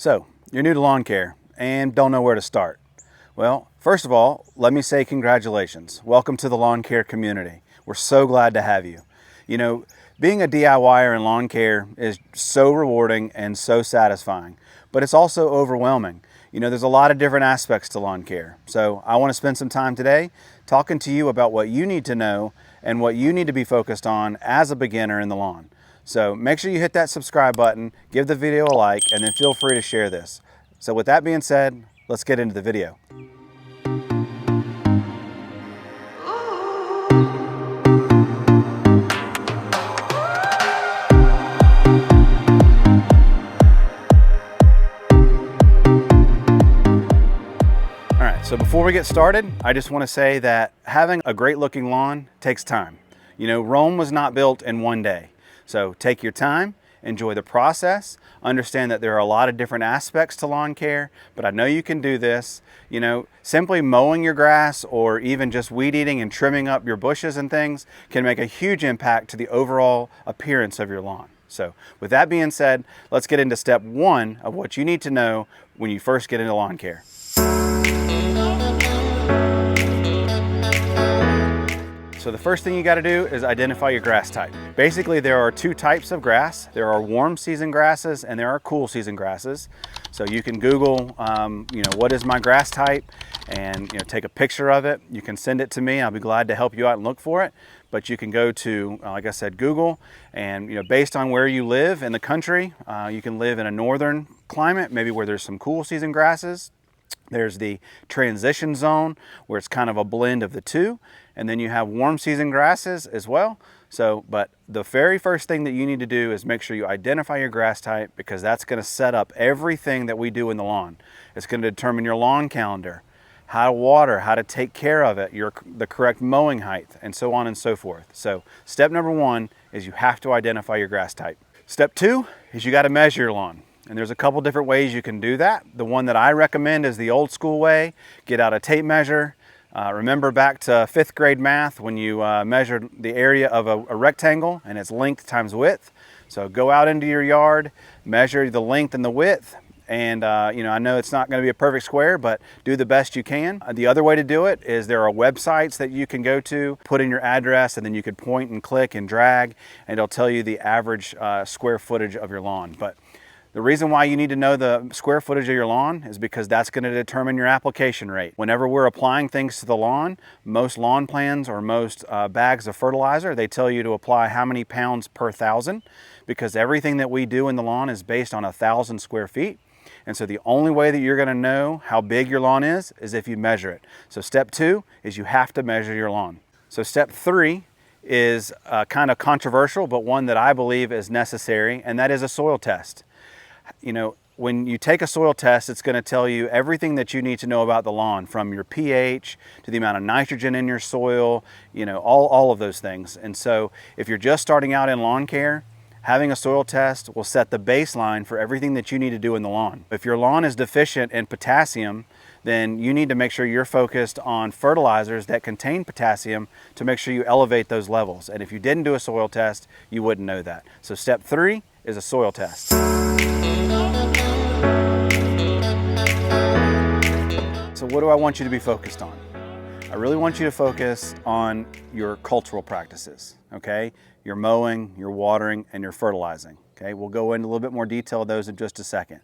So, you're new to lawn care and don't know where to start. Well, first of all, let me say congratulations. Welcome to the lawn care community. We're so glad to have you. You know, being a DIYer in lawn care is so rewarding and so satisfying, but it's also overwhelming. You know, there's a lot of different aspects to lawn care. So I want to spend some time today talking to you about what you need to know and what you need to be focused on as a beginner in the lawn. So make sure you hit that subscribe button, give the video a like, and then feel free to share this. So with that being said, let's get into the video. So before we get started, I just want to say that having a great looking lawn takes time. You know, Rome was not built in one day. So take your time, enjoy the process, understand that there are a lot of different aspects to lawn care, but I know you can do this. You know, simply mowing your grass or even just weed eating and trimming up your bushes and things can make a huge impact to the overall appearance of your lawn. So with that being said, let's get into step one of what you need to know when you first get into lawn care. So the first thing you got to do is identify your grass type. Basically, there are two types of grass. There are warm season grasses and there are cool season grasses. So you can Google, you know, what is my grass type, and take a picture of it. You can send it to me. I'll be glad to help you out and look for it. But you can go to, like I said, Google, and based on where you live in the country, you can live in a northern climate, maybe where there's some cool season grasses. There's the transition zone where it's kind of a blend of the two. And then you have warm season grasses as well. So, but the very first thing that you need to do is make sure you identify your grass type, because that's going to set up everything that we do in the lawn. It's going to determine your lawn calendar, how to water, how to take care of it, the correct mowing height, and so on and so forth. So step number one is you have to identify your grass type. Step two is you got to measure your lawn. And there's a couple different ways you can do that. The one that I recommend is the old school way. Get out a tape measure. Remember back to 5th grade math when you measured the area of a rectangle and its length times width. So go out into your yard, measure the length and the width. And I know it's not going to be a perfect square, but do the best you can. The other way to do it is there are websites that you can go to, put in your address, and then you could point and click and drag, and it'll tell you the average square footage of your lawn. But the reason why you need to know the square footage of your lawn is because that's going to determine your application rate. Whenever we're applying things to the lawn, most lawn plans or most bags of fertilizer, they tell you to apply how many pounds per 1,000, because everything that we do in the lawn is based on 1,000 square feet. And so the only way that you're going to know how big your lawn is if you measure it. So step two is you have to measure your lawn. So step three is kind of controversial, but one that I believe is necessary, and that is a soil test. When you take a soil test, it's going to tell you everything that you need to know about the lawn, from your pH to the amount of nitrogen in your soil, all of those things. And so if you're just starting out in lawn care, having a soil test will set the baseline for everything that you need to do in the lawn. If your lawn is deficient in potassium, then you need to make sure you're focused on fertilizers that contain potassium to make sure you elevate those levels. And if you didn't do a soil test, you wouldn't know that. So step three is a soil test. So what do I want you to be focused on? I really want you to focus on your cultural practices, okay? Your mowing, your watering, and your fertilizing, okay? We'll go into a little bit more detail of those in just a second.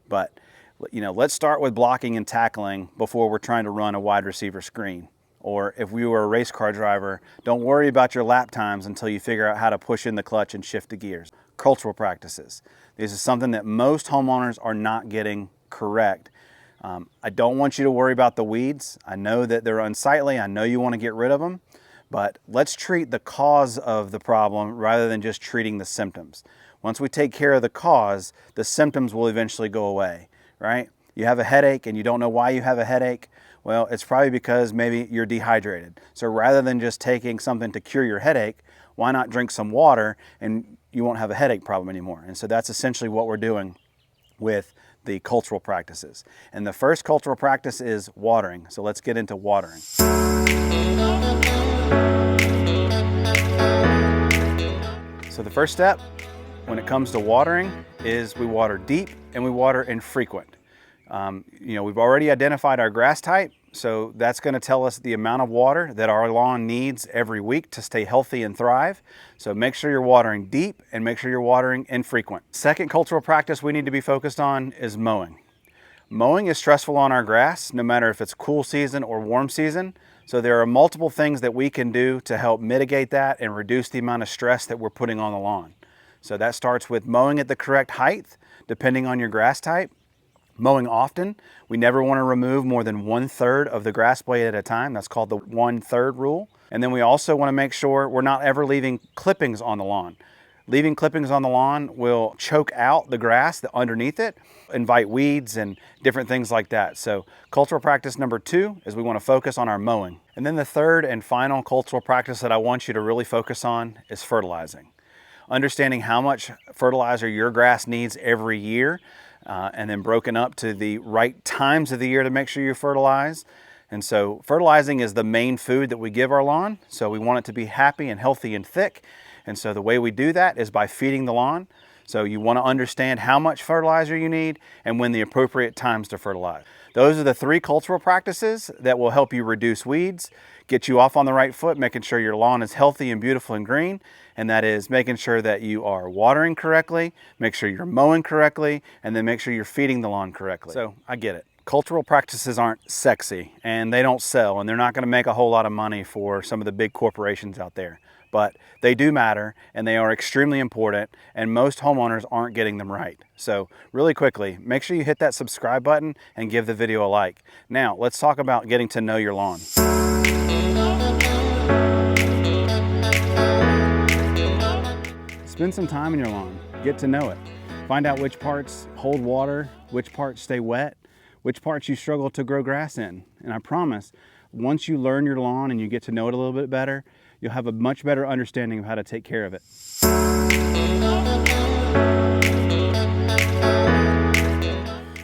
But, let's start with blocking and tackling before we're trying to run a wide receiver screen. Or if we were a race car driver, don't worry about your lap times until you figure out how to push in the clutch and shift the gears. Cultural practices. This is something that most homeowners are not getting correct. I don't want you to worry about the weeds. I know that they're unsightly. I know you want to get rid of them, but let's treat the cause of the problem rather than just treating the symptoms. Once we take care of the cause, the symptoms will eventually go away, right? You have a headache and you don't know why you have a headache. Well, it's probably because maybe you're dehydrated. So rather than just taking something to cure your headache, why not drink some water and you won't have a headache problem anymore? And so that's essentially what we're doing with the cultural practices. And the first cultural practice is watering. So let's get into watering. So the first step when it comes to watering is we water deep and we water infrequent. We've already identified our grass type, so that's going to tell us the amount of water that our lawn needs every week to stay healthy and thrive. So make sure you're watering deep and make sure you're watering infrequent. Second cultural practice we need to be focused on is mowing. Mowing is stressful on our grass, no matter if it's cool season or warm season. So there are multiple things that we can do to help mitigate that and reduce the amount of stress that we're putting on the lawn. So that starts with mowing at the correct height, depending on your grass type. Mowing often. We never want to remove more than 1/3 of the grass blade at a time. That's called the 1/3 rule. And then we also want to make sure we're not ever leaving clippings on the lawn. Leaving clippings on the lawn will choke out the grass underneath it, invite weeds and different things like that. So cultural practice number 2 is we want to focus on our mowing. And then the third and final cultural practice that I want you to really focus on is fertilizing. Understanding how much fertilizer your grass needs every year, and then broken up to the right times of the year to make sure you fertilize. And so fertilizing is the main food that we give our lawn. So we want it to be happy and healthy and thick. And so the way we do that is by feeding the lawn. So you want to understand how much fertilizer you need and when the appropriate times to fertilize. Those are the 3 cultural practices that will help you reduce weeds, get you off on the right foot, making sure your lawn is healthy and beautiful and green. And that is making sure that you are watering correctly, make sure you're mowing correctly, and then make sure you're feeding the lawn correctly. So I get it. Cultural practices aren't sexy and they don't sell and they're not going to make a whole lot of money for some of the big corporations out there. But they do matter and they are extremely important, and most homeowners aren't getting them right. So really quickly, make sure you hit that subscribe button and give the video a like. Now let's talk about getting to know your lawn. Spend some time in your lawn, get to know it. Find out which parts hold water, which parts stay wet, which parts you struggle to grow grass in. And I promise, once you learn your lawn and you get to know it a little bit better, you'll have a much better understanding of how to take care of it.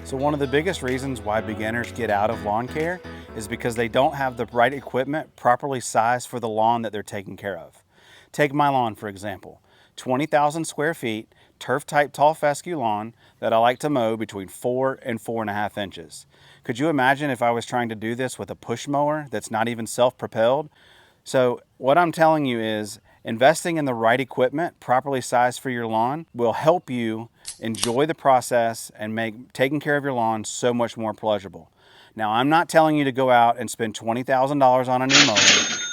So one of the biggest reasons why beginners get out of lawn care is because they don't have the right equipment properly sized for the lawn that they're taking care of. Take my lawn, for example. 20,000 square feet, turf type tall fescue lawn that I like to mow between 4 and 4.5 inches. Could you imagine if I was trying to do this with a push mower that's not even self-propelled? So what I'm telling you is investing in the right equipment properly sized for your lawn will help you enjoy the process and make taking care of your lawn so much more pleasurable. Now, I'm not telling you to go out and spend $20,000 on a new mower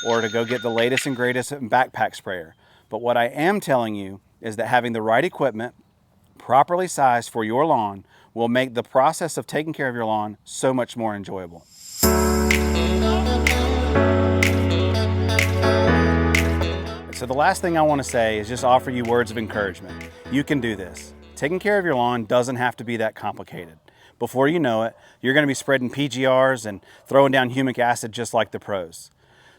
or to go get the latest and greatest backpack sprayer. But what I am telling you is that having the right equipment properly sized for your lawn will make the process of taking care of your lawn so much more enjoyable. So the last thing I want to say is just offer you words of encouragement. You can do this. Taking care of your lawn doesn't have to be that complicated. Before you know it, you're going to be spreading PGRs and throwing down humic acid just like the pros.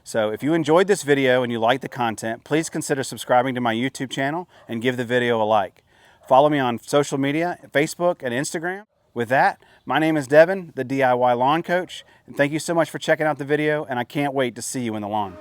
So if you enjoyed this video and you like the content, please consider subscribing to my YouTube channel and give the video a like. Follow me on social media, Facebook and Instagram. With that, my name is Devin, the DIY Lawn Coach, and thank you so much for checking out the video, and I can't wait to see you in the lawn.